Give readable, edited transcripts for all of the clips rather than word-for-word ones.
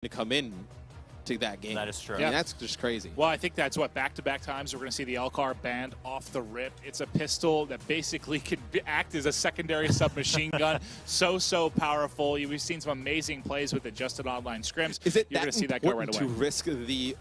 to come in to that game. That is true. I mean, that's just crazy. Well, I think that's what back-to-back times we're going to see the L-Car banned off the rip. It's a pistol that basically can act as a secondary submachine gun. So powerful. We've seen some amazing plays with adjusted online scrims. Is it You're going to see that go right away. to risk the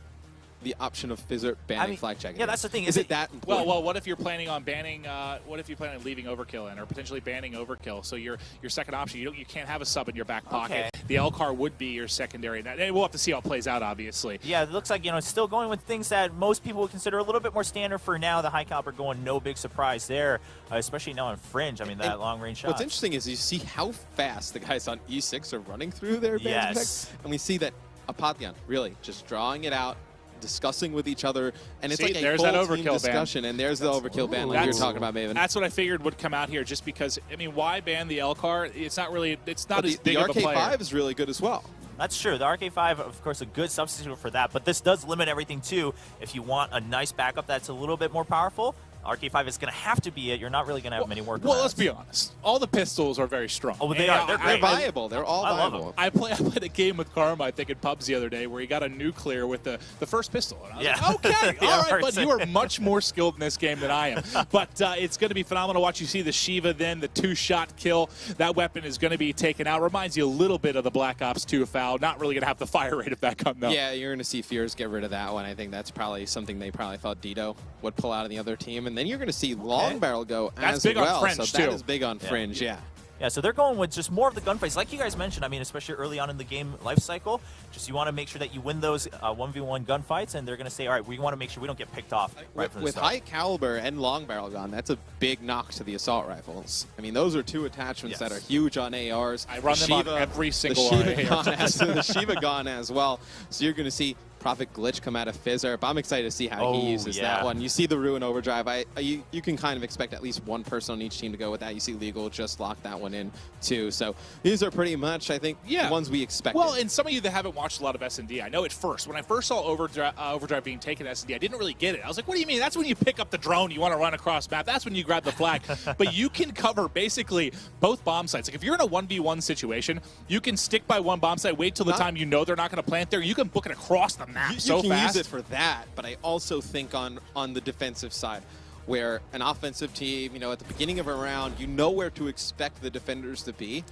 option of Fizzard banning flag checking? Yeah, that's the thing. Is it that important? Well, what if you're planning on banning? What if you plan on leaving overkill in, or potentially banning overkill? So your second option, you can't have a sub in your back pocket. Okay. The L car would be your secondary. And we'll have to see how it plays out, obviously. Yeah, it looks like it's still going with things that most people would consider a little bit more standard for now. The high caliber going, no big surprise there, especially now on Fringe. I mean, that long range shot. What's interesting is you see how fast the guys on E6 are running through their band attacks, and we see that Apotheon really just drawing it out, discussing with each other, and it's like a there's full that team overkill discussion, and there's the overkill ban like you were talking about, Maven. That's what I figured would come out here, just because, I mean, why ban the L car? It's not as big of a player. The RK5 is really good as well. That's true. The RK5, of course, a good substitute for that, but this does limit everything too. If you want a nice backup that's a little bit more powerful, RK5 is going to have to be it. You're not really going to have many workarounds. Well, let's be honest. All the pistols are very strong. Oh, they are. They're viable. They're all viable. I played a game with Karma, I think, in pubs the other day, where he got a nuclear with the first pistol. And I was like, okay, all right, but you are much more skilled in this game than I am. But it's going to be phenomenal to watch. You see the Shiva then, the two-shot kill. That weapon is going to be taken out. Reminds you a little bit of the Black Ops 2 foul. Not really going to have the fire rate of that gun, though. Yeah, you're going to see Fears get rid of that one. I think that's probably something they probably thought Dito would pull out of the other team. And then you're going to see Long Barrel go that's as big well. On Fringe, so too. that is big on Fringe, yeah. Yeah, so they're going with just more of the gunfights. Like you guys mentioned, I mean, especially early on in the game life cycle, just you want to make sure that you win those 1v1 gunfights, and they're going to say, all right, we want to make sure we don't get picked off right from the start. With high caliber and long barrel gun, that's a big knock to the assault rifles. I mean, those are two attachments that are huge on ARs. I run them on every single AR. The Shiva gun as well. So you're going to see Prophet Glitch come out of Fizzerp. I'm excited to see how he uses that one. You see the Ruin Overdrive. You can kind of expect at least one person on each team to go with that. You see Legal just lock that one in too. So these are pretty much, I think, the ones we expected. Well, and some of you that haven't watched a lot of S&D, I know at first, when I first saw Overdrive being taken to S&D, I didn't really get it. I was like, what do you mean? That's when you pick up the drone, you want to run across map. That's when you grab the flag. But you can cover basically both bomb sites. Like if you're in a 1v1 situation, you can stick by one bomb site, wait till the time you know they're not going to plant there. You can book it across the map so you can fast. use it for that, but I also think on the defensive side, where an offensive team, at the beginning of a round, you know where to expect the defenders to be.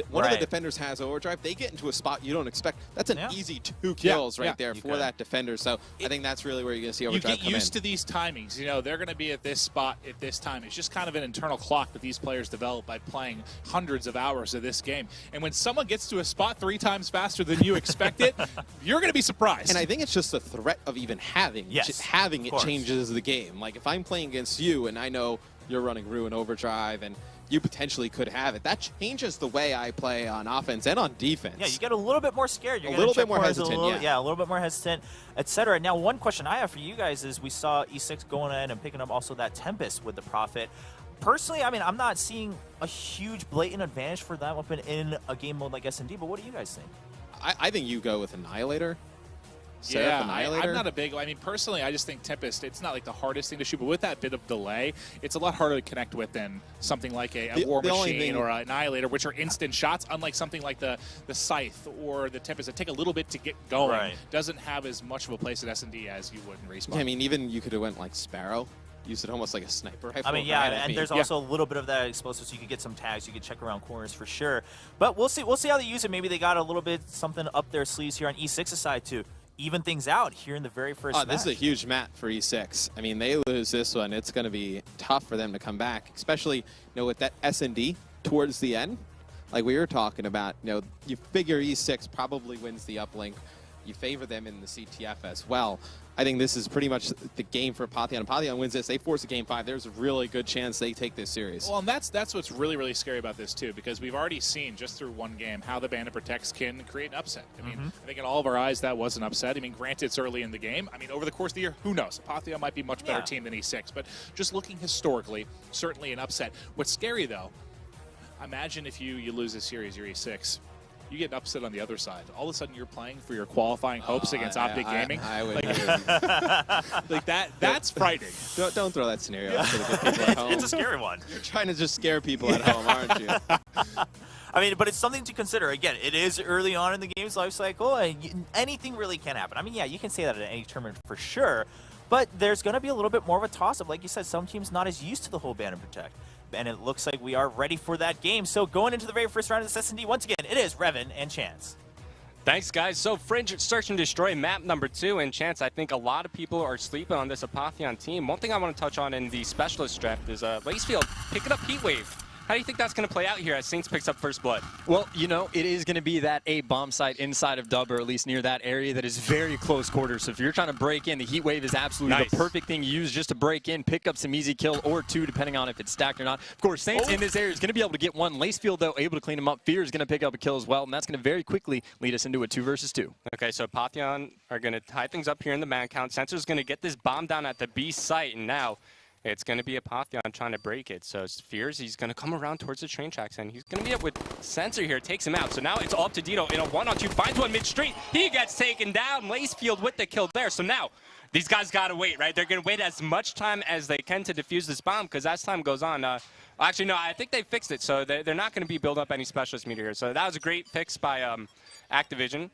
One of the defenders has overdrive. They get into a spot you don't expect. That's an easy 2 kills right there for that defender. So I think that's really where you're going to see overdrive come in. You get used to these timings. They're going to be at this spot at this time. It's just kind of an internal clock that these players develop by playing hundreds of hours of this game. And when someone gets to a spot 3 times faster than you expect it, you're going to be surprised. And I think it's just the threat of even having it changes the game. Like if I'm playing against you and I know you're running Ruin Overdrive and you potentially could have it. That changes the way I play on offense and on defense. Yeah, you get a little bit more scared. You're a little bit more hesitant, a little bit more hesitant, etc. Now, one question I have for you guys is we saw E6 going in and picking up also that Tempest with the Prophet. Personally, I mean, I'm not seeing a huge blatant advantage for that weapon in a game mode like S&D, but what do you guys think? I think you go with Annihilator. I'm not a big. I mean, personally, I just think Tempest. It's not like the hardest thing to shoot, but with that bit of delay, it's a lot harder to connect with than something like a War Machine or an Annihilator, which are instant shots. Unlike something like the Scythe or the Tempest that take a little bit to get going, doesn't have as much of a place at S&D as you would in Respawn. Yeah, I mean, even you could have went like Sparrow. Use it almost like a sniper rifle. I mean, and there's also a little bit of that explosive, so you could get some tags, you could check around corners for sure. But we'll see how they use it. Maybe they got a little bit something up their sleeves here on E6's side to even things out here in the very first match. This is a huge match for E6. I mean, they lose this one, it's going to be tough for them to come back, especially with that S&D towards the end. Like we were talking about, you figure E6 probably wins the uplink. You favor them in the CTF as well. I think this is pretty much the game for Apotheon. Apotheon wins this. They force a game 5. There's a really good chance they take this series. Well, and that's what's really, really scary about this, too, because we've already seen just through one game how the Bandit Protects can create an upset. I mean, I think in all of our eyes that was an upset. I mean, granted, it's early in the game. I mean, over the course of the year, who knows? Apotheon might be a much better team than E6, but just looking historically, certainly an upset. What's scary, though, imagine if you lose this series, you're E6. you get upset on the other side. All of a sudden, you're playing for your qualifying hopes against Optic Gaming. I would Like that's frightening. don't throw that scenario out to the good people at home. It's a scary one. You're trying to just scare people at home, aren't you? I mean, but it's something to consider. Again, it is early on in the game's life cycle, and anything really can happen. I mean, yeah, you can say that at any tournament for sure, but there's going to be a little bit more of a toss-up. Like you said, some teams not as used to the whole ban and protect, and it looks like we are ready for that game. So going into the very first round of this S&D, once again, it is Revan and Chance. Thanks, guys. So Fringe, Search and Destroy, map number 2. And Chance, I think a lot of people are sleeping on this Apotheon team. One thing I want to touch on in the specialist draft is Lacefield picking up Heatwave. How do you think that's going to play out here as Saints picks up First Blood? Well, you know, it is going to be that A bomb site inside of Dub, or at least near that area that is very close quarters. So if you're trying to break in, the Heat Wave is absolutely the perfect thing to use just to break in, pick up some easy kill or 2, depending on if it's stacked or not. Of course, Saints in this area is going to be able to get 1. Lacefield, though, able to clean him up. Fear is going to pick up a kill as well, and that's going to very quickly lead us into a 2 versus 2. Okay, so Apotheon are going to tie things up here in the man count. Sensor's going to get this bomb down at the B site, and now it's going to be Apotheon trying to break it. So Fears, he's going to come around towards the train tracks, and he's going to be up with Sensor here, takes him out. So now it's all up to Dito in a 1-on-2, finds one mid-street. He gets taken down. Lacefield with the kill there. So now these guys got to wait, right? They're going to wait as much time as they can to defuse this bomb, because as time goes on, actually, no, I think they fixed it. So they're not going to be building up any specialist meter here. So that was a great fix by Activision.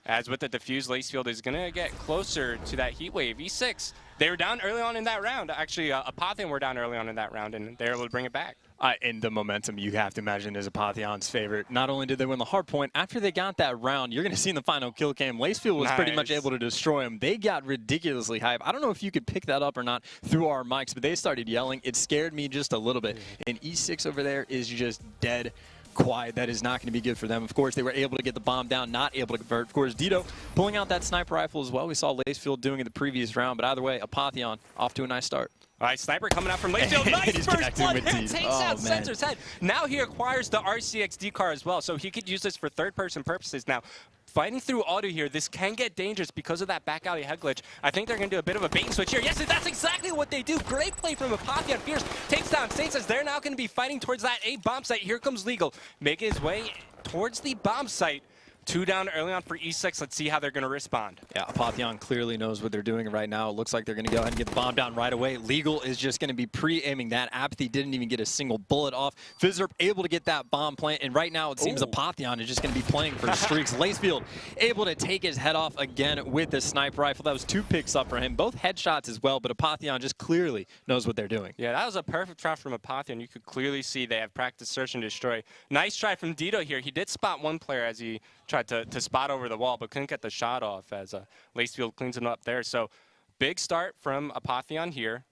As with the defuse, Lacefield is going to get closer to that heat wave. E6, they were down early on in that round. Actually, Apotheon were down early on in that round, and they were able to bring it back. And the momentum, you have to imagine, is Apotheon's favorite. Not only did they win the hard point, after they got that round, you're going to see in the final kill cam, Lacefield was pretty much able to destroy him. They got ridiculously hype. I don't know if you could pick that up or not through our mics, but they started yelling. It scared me just a little bit. And E6 over there is just dead quiet. That is not going to be good for them. Of course, they were able to get the bomb down, not able to convert. Of course, Dito pulling out that sniper rifle as well. We saw Lacefield doing it the previous round, but either way, Apotheon off to a nice start. All right, Sniper coming out from Lacefield. Nice first blood hit, takes out Sensor's head. Now he acquires the RCXD car as well, so he could use this for third-person purposes. Now, fighting through auto here, this can get dangerous because of that back alley head glitch. I think they're going to do a bit of a bait and switch here. Yes, that's exactly what they do. Great play from Apotheon. Fierce takes down Saints as they're now going to be fighting towards that A bomb site. Here comes Legal, making his way towards the bomb site. 2 down early on for E6. Let's see how they're going to respond. Yeah, Apotheon clearly knows what they're doing right now. It looks like they're going to go ahead and get the bomb down right away. Legal is just going to be pre-aiming that. Apathy didn't even get a single bullet off. Fizzerp able to get that bomb plant, and right now it seems Apotheon is just going to be playing for streaks. Lacefield able to take his head off again with the sniper rifle. That was 2 picks up for him, both headshots as well, but Apotheon just clearly knows what they're doing. Yeah, that was a perfect try from Apotheon. You could clearly see they have practiced search and destroy. Nice try from Dito here. He did spot one player as he tried to spot over the wall, but couldn't get the shot off as Lacefield cleans him up there. So big start from Apotheon here.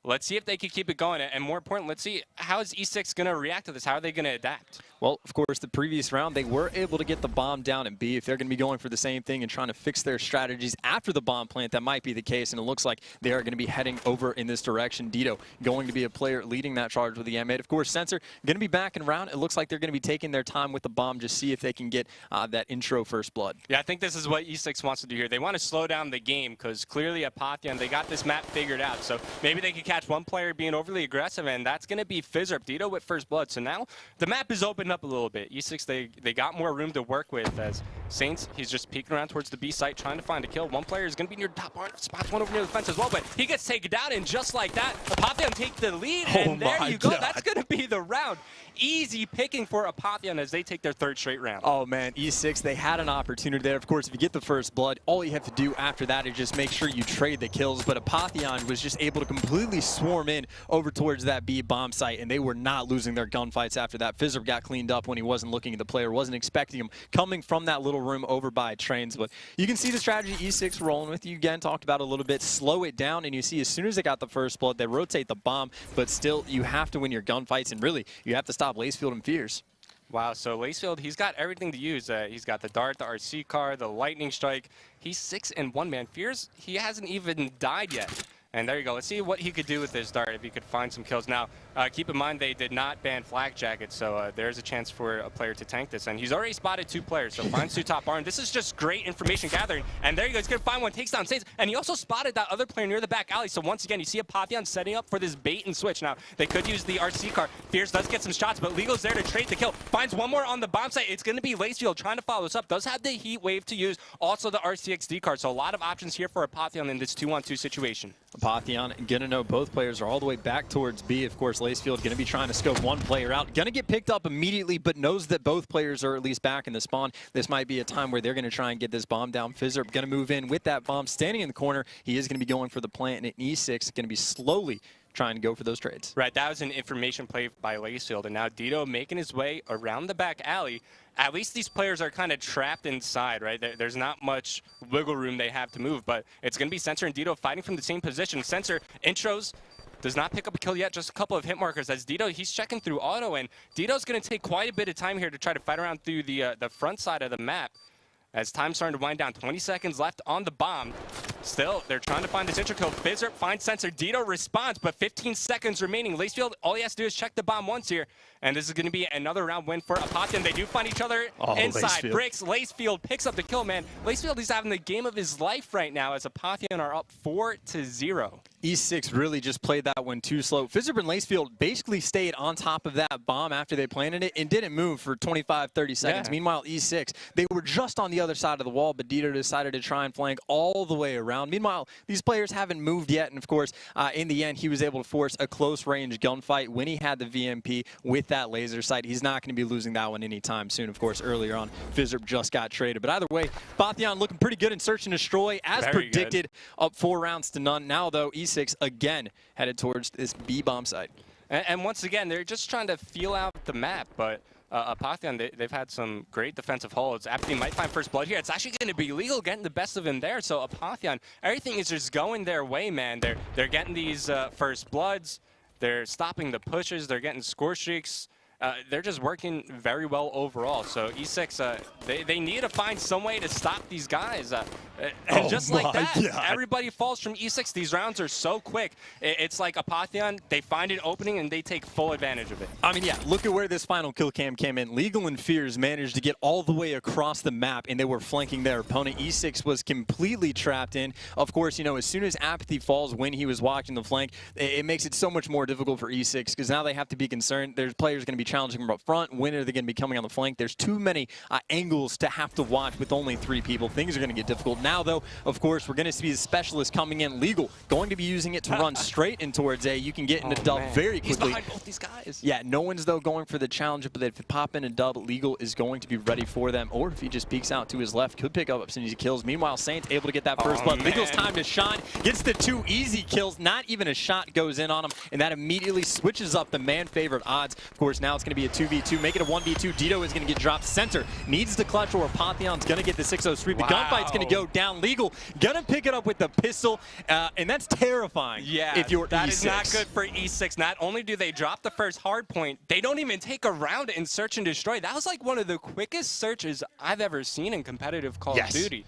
Let's see if they can keep it going, and more important, let's see how is E6 going to react to this. How are they going to adapt? Well, of course, the previous round, they were able to get the bomb down in B. If they're going to be going for the same thing and trying to fix their strategies after the bomb plant, that might be the case, and it looks like they are going to be heading over in this direction. Dito going to be a player leading that charge with the M8. Of course, Sensor going to be back and around. It looks like they're going to be taking their time with the bomb, just see if they can get that intro first blood. Yeah, I think this is what E6 wants to do here. They want to slow down the game because clearly Apotheon, they got this map figured out. So maybe they can catch one player being overly aggressive, and that's going to be Fizzerp. Dito with first blood. So now the map is opened up a little bit. E6, they got more room to work with as Saints, he's just peeking around towards the B site trying to find a kill. One player is going to be near the top part, spots one over near the fence as well, but he gets taken down, and just like that, Apotheon take the lead, and there you go. That's going to be the round. Easy picking for Apotheon as they take their 3rd straight round. Oh man, E6, they had an opportunity there. Of course, if you get the first blood, all you have to do after that is just make sure you trade the kills, but Apotheon was just able to completely swarm in over towards that B bomb site, and they were not losing their gunfights after that. Fizzerp got cleaned up when he wasn't looking at the player, wasn't expecting him coming from that little room over by trains, but you can see the strategy E6 rolling with. You again talked about a little bit, slow it down, and you see as soon as they got the first blood, they rotate the bomb, but still you have to win your gunfights, and really you have to stop Lacefield and Fears. Wow, so Lacefield, he's got everything to use. He's got the dart, the RC car, the lightning strike. He's 6-1, man. Fears, he hasn't even died yet. And there you go. Let's see what he could do with this dart, if he could find some kills. Now, keep in mind they did not ban Flak Jacket, so there's a chance for a player to tank this. And he's already spotted 2 players, so finds 2 top arm. This is just great information gathering. And there you go. He's going to find one, takes down Saints. And he also spotted that other player near the back alley. So once again, you see Apotheon setting up for this bait and switch. Now, they could use the RC car. Fierce does get some shots, but Legal's there to trade the kill. Finds one more on the bomb site. It's going to be Lacefield trying to follow this up. Does have the heat wave to use. Also the RCXD card. So a lot of options here for Apotheon in this 2-on-2 situation. Apotheon going to know both players are all the way back towards B. Of course, Lacefield going to be trying to scope one player out. Going to get picked up immediately, but knows that both players are at least back in the spawn. This might be a time where they're going to try and get this bomb down. Fizzerp going to move in with that bomb, standing in the corner. He is going to be going for the plant, and at E6 going to be slowly trying to go for those trades. Right, that was an information play by Lacefield, and now Dito making his way around the back alley. At least these players are kind of trapped inside, right? There's not much wiggle room they have to move, but it's going to be Sensor and Dito fighting from the same position. Sensor intros, does not pick up a kill yet, just a couple of hit markers as Dito, he's checking through auto, and Dito's going to take quite a bit of time here to try to fight around through the front side of the map. As time's starting to wind down, 20 seconds left on the bomb. Still, they're trying to find this intro kill. Fizzerp finds Sensor. Dito responds, but 15 seconds remaining. Lacefield, all he has to do is check the bomb once here. And this is going to be another round win for Apotheon. They do find each other inside. Lacefield. Bricks, Lacefield picks up the kill, man. Lacefield is having the game of his life right now as Apotheon are up 4-0. E6 really just played that one too slow. Fizzerp and Lacefield basically stayed on top of that bomb after they planted it and didn't move for 25, 30 seconds. Yeah. Meanwhile, E6, they were just on the other side of the wall, but Dito decided to try and flank all the way around. Meanwhile, these players haven't moved yet, and of course, in the end, he was able to force a close-range gunfight when he had the VMP with that laser sight. He's not going to be losing that one anytime soon. Of course, earlier on, Fizzerp just got traded. But either way, Apotheon looking pretty good in Search and Destroy, as Very predicted, up 4-0. Now, though, E6 again headed towards this B bomb site. And once again, they're just trying to feel out the map, but Apotheon, they've had some great defensive holds. Apotheon might find first blood here. It's actually going to be Legal getting the best of him there. So Apotheon, everything is just going their way, man. They're getting these first bloods. They're stopping the pushes. They're getting score streaks. They're just working very well overall. So E6, they need to find some way to stop these guys. And just like that, everybody falls from E6. These rounds are so quick. It's like Apotheon, they find an opening and they take full advantage of it. I mean, yeah, look at where this final kill cam came in. Legal and Fears managed to get all the way across the map, and they were flanking their opponent. E6 was completely trapped in. Of course, you know, as soon as Apathy falls when he was watching the flank, it makes it so much more difficult for E6 because now they have to be concerned. There's players going to be challenging from up front. When are they going to be coming on the flank? There's too many angles to have to watch with only 3 people. Things are going to get difficult. Now, though, of course, we're going to see the specialist coming in. Legal, going to be using it to run straight in towards A. You can get in a dub very quickly. He's behind both these guys. Yeah, no one's, though, going for the challenge, but if they pop in a dub, Legal is going to be ready for them. Or if he just peeks out to his left, could pick up some easy kills. Meanwhile, Saints able to get that first blood. Legal's time to shine. Gets the 2 easy kills. Not even a shot goes in on him, and that immediately switches up the man-favorite odds. Of course, now it's going to be a 2v2. Make it a 1v2. Dito is going to get dropped. Center needs to clutch, or Apotheon's going to get the 6-0 sweep. The gunfight's going to go down. Legal going to pick it up with the pistol, and that's terrifying. Yeah, if you're that E6. is not good for E6. Not only do they drop the first hard point, they don't even take a round in Search and Destroy. That was like one of the quickest searches I've ever seen in competitive Call of Duty.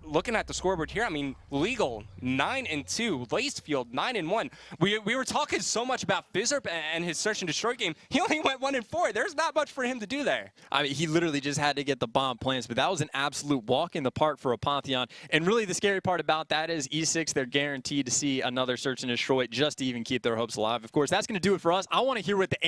Looking at the scoreboard here, I mean, Legal 9-2, Lacefield 9-1. We were talking so much about Fizzerp and his Search and Destroy game. He only went 1-4. There's not much for him to do there. I mean, he literally just had to get the bomb plants, but that was an absolute walk in the park for Apotheon. And really, the scary part about that is E6, they're guaranteed to see another Search and Destroy just to even keep their hopes alive. Of course, that's going to do it for us. I want to hear what the